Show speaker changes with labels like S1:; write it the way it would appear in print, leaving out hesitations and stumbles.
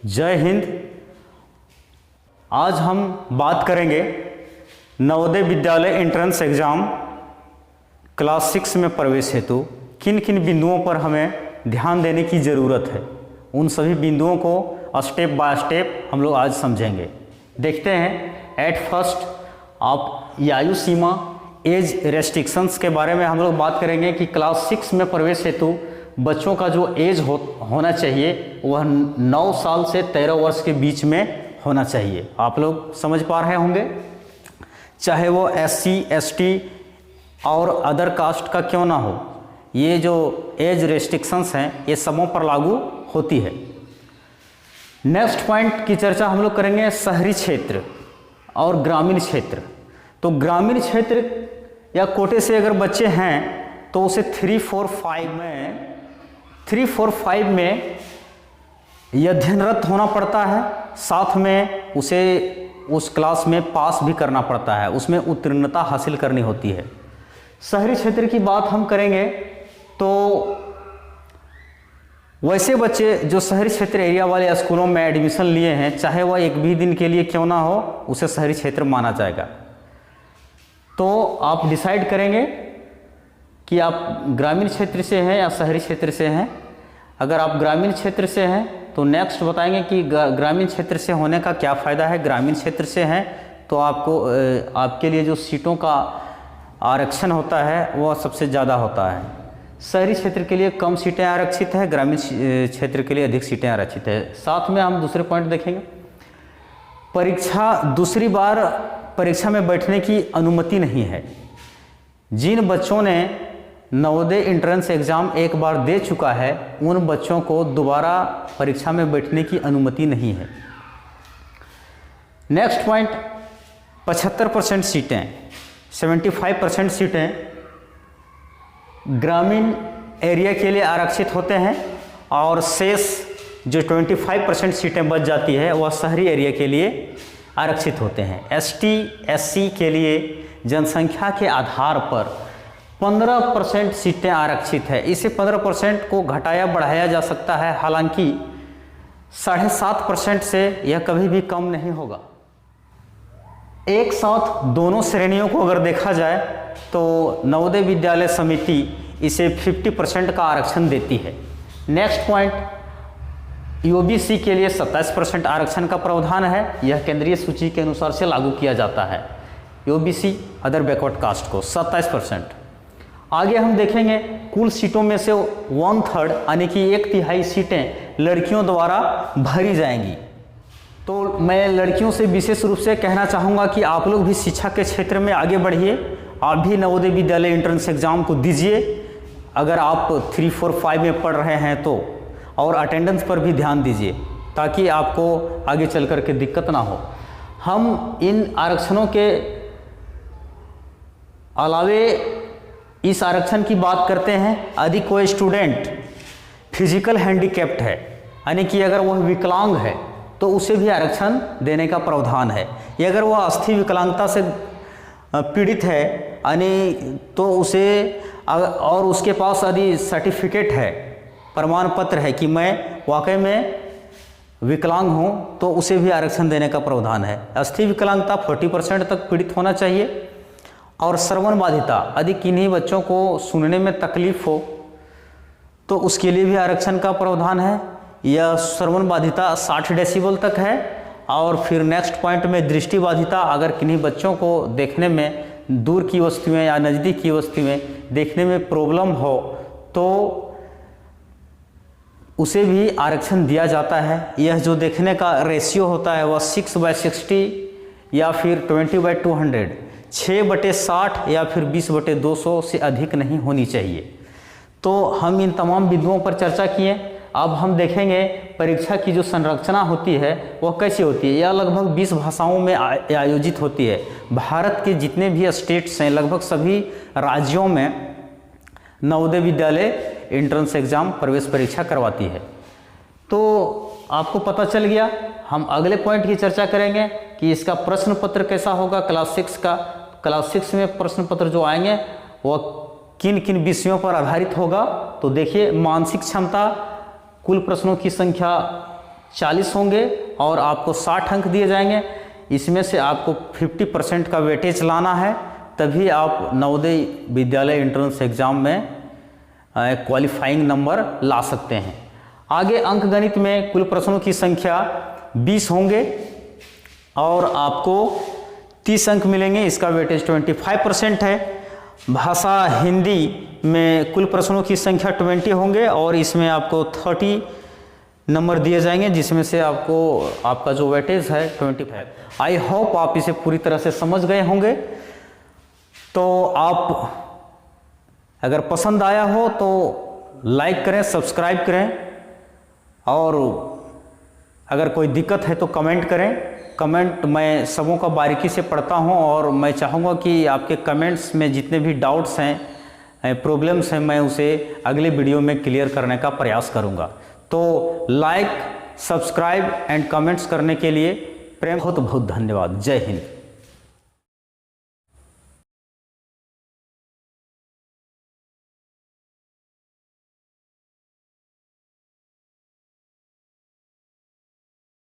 S1: जय हिंद। आज हम बात करेंगे Navodaya Vidyalaya entrance exam class 6 में प्रवेश हेतु किन किन बिंदुओं पर हमें ध्यान देने की ज़रूरत है। उन सभी बिंदुओं को स्टेप बाय स्टेप हम लोग आज समझेंगे। देखते हैं एट फर्स्ट आप आयु सीमा एज रेस्ट्रिक्शंस के बारे में हम लोग बात करेंगे कि क्लास 6 में प्रवेश हेतु बच्चों का जो एज होना चाहिए वह 9 साल से 13 वर्ष के बीच में होना चाहिए। आप लोग समझ पा रहे होंगे, चाहे वो SC ST और अदर कास्ट का क्यों ना हो, ये जो एज रेस्ट्रिक्शंस हैं ये सबों पर लागू होती है। नेक्स्ट पॉइंट की चर्चा हम लोग करेंगे शहरी क्षेत्र और ग्रामीण क्षेत्र। तो ग्रामीण क्षेत्र या कोटे से अगर बच्चे हैं तो उसे 3, 4, 5 में अध्ययनरत होना पड़ता है, साथ में उसे उस क्लास में पास भी करना पड़ता है, उसमें उत्तीर्णता हासिल करनी होती है। शहरी क्षेत्र की बात हम करेंगे तो वैसे बच्चे जो शहरी क्षेत्र एरिया वाले स्कूलों में एडमिशन लिए हैं, चाहे वह एक भी दिन के लिए क्यों ना हो, उसे शहरी क्षेत्र माना जाएगा। तो आप डिसाइड करेंगे कि आप ग्रामीण क्षेत्र से हैं या शहरी क्षेत्र से हैं। अगर आप ग्रामीण क्षेत्र से हैं तो नेक्स्ट बताएंगे कि ग्रामीण क्षेत्र से होने का क्या फ़ायदा है। ग्रामीण क्षेत्र से हैं तो आपके लिए जो सीटों का आरक्षण होता है वह सबसे ज़्यादा होता है। शहरी क्षेत्र के लिए कम सीटें आरक्षित है, ग्रामीण क्षेत्र के लिए अधिक सीटें आरक्षित है। साथ में हम दूसरे पॉइंट देखेंगे, दूसरी बार परीक्षा में बैठने की अनुमति नहीं है। जिन बच्चों ने नवोदय एंट्रेंस एग्ज़ाम एक बार दे चुका है उन बच्चों को दोबारा परीक्षा में बैठने की अनुमति नहीं है। नेक्स्ट पॉइंट, 75% सीटें, 75% सीटें ग्रामीण एरिया के लिए आरक्षित होते हैं और शेष जो 25% सीटें बच जाती है वह शहरी एरिया के लिए आरक्षित होते हैं। ST SC के लिए जनसंख्या के आधार पर 15% सीटें आरक्षित है। इसे 15% को घटाया बढ़ाया जा सकता है, हालांकि 7.5% से यह कभी भी कम नहीं होगा। एक साथ दोनों श्रेणियों को अगर देखा जाए तो नवोदय विद्यालय समिति इसे 50% का आरक्षण देती है। नेक्स्ट पॉइंट, OBC के लिए 27% आरक्षण का प्रावधान है। यह केंद्रीय सूची के अनुसार से लागू किया जाता है। OBC अदर बैकवर्ड कास्ट को 27%। आगे हम देखेंगे कुल सीटों में से 1/3 यानी कि 1/3 सीटें लड़कियों द्वारा भरी जाएंगी। तो मैं लड़कियों से विशेष रूप से कहना चाहूँगा कि आप लोग भी शिक्षा के क्षेत्र में आगे बढ़िए। आप भी नवोदय विद्यालय एंट्रेंस एग्ज़ाम को दीजिए अगर आप 3, 4, 5 में पढ़ रहे हैं तो, और अटेंडेंस पर भी ध्यान दीजिए ताकि आपको आगे चल कर के दिक्कत ना हो। हम इन आरक्षणों के अलावे इस आरक्षण की बात करते हैं यदि कोई स्टूडेंट फिजिकल हैंडीकैप्ड है यानी कि अगर वह विकलांग है तो उसे भी आरक्षण देने का प्रावधान है। या अगर वह अस्थि विकलांगता से पीड़ित है यानी तो उसे, और उसके पास यदि सर्टिफिकेट है, प्रमाण पत्र है कि मैं वाकई में विकलांग हूँ, तो उसे भी आरक्षण देने का प्रावधान है। अस्थि विकलांगता 40% तक पीड़ित होना चाहिए। और श्रवण बाधिता, यदि किन्हीं बच्चों को सुनने में तकलीफ हो तो उसके लिए भी आरक्षण का प्रावधान है। यह श्रवण बाधिता 60 डेसिबल तक है। और फिर नेक्स्ट पॉइंट में दृष्टि बाधिता, अगर किन्हीं बच्चों को देखने में दूर की वस्तुएं या नज़दीक की वस्तुएं देखने में प्रॉब्लम हो तो उसे भी आरक्षण दिया जाता है। यह जो देखने का रेशियो होता है वह 6/60 या फिर 20/200, 6/60 या फिर 20/200 से अधिक नहीं होनी चाहिए। तो हम इन तमाम बिंदुओं पर चर्चा किए। अब हम देखेंगे परीक्षा की जो संरचना होती है वह कैसी होती है। यह लगभग 20 भाषाओं में आयोजित होती है। भारत के जितने भी स्टेट्स हैं लगभग सभी राज्यों में नवोदय विद्यालय एंट्रेंस एग्ज़ाम प्रवेश परीक्षा करवाती है। तो आपको पता चल गया। हम अगले पॉइंट की चर्चा करेंगे कि इसका प्रश्न पत्र कैसा होगा क्लास 6 का। क्लास 6 में प्रश्न पत्र जो आएंगे वह किन किन विषयों पर आधारित होगा। तो देखिए, मानसिक क्षमता, कुल प्रश्नों की संख्या 40 होंगे और आपको 60 अंक दिए जाएंगे। इसमें से आपको 50% का वेटेज लाना है, तभी आप नवोदय विद्यालय एंट्रेंस एग्जाम में क्वालिफाइंग नंबर ला सकते हैं। आगे अंक गणित में कुल प्रश्नों की संख्या 20 होंगे और आपको 30 अंक मिलेंगे। इसका वेटेज 25% है। भाषा हिंदी में कुल प्रश्नों की संख्या 20 होंगे और इसमें आपको 30 नंबर दिए जाएंगे, जिसमें से आपको आपका जो वेटेज है 25। आई होप आप इसे पूरी तरह से समझ गए होंगे। तो आप अगर पसंद आया हो तो लाइक करें, सब्सक्राइब करें, और अगर कोई दिक्कत है तो कमेंट करें। कमेंट मैं सबों का बारीकी से पढ़ता हूं और मैं चाहूँगा कि आपके कमेंट्स में जितने भी डाउट्स हैं, प्रॉब्लम्स हैं, मैं उसे अगले वीडियो में क्लियर करने का प्रयास करूँगा। तो लाइक, सब्सक्राइब एंड कमेंट्स करने के लिए प्रेम बहुत बहुत धन्यवाद। जय हिंद।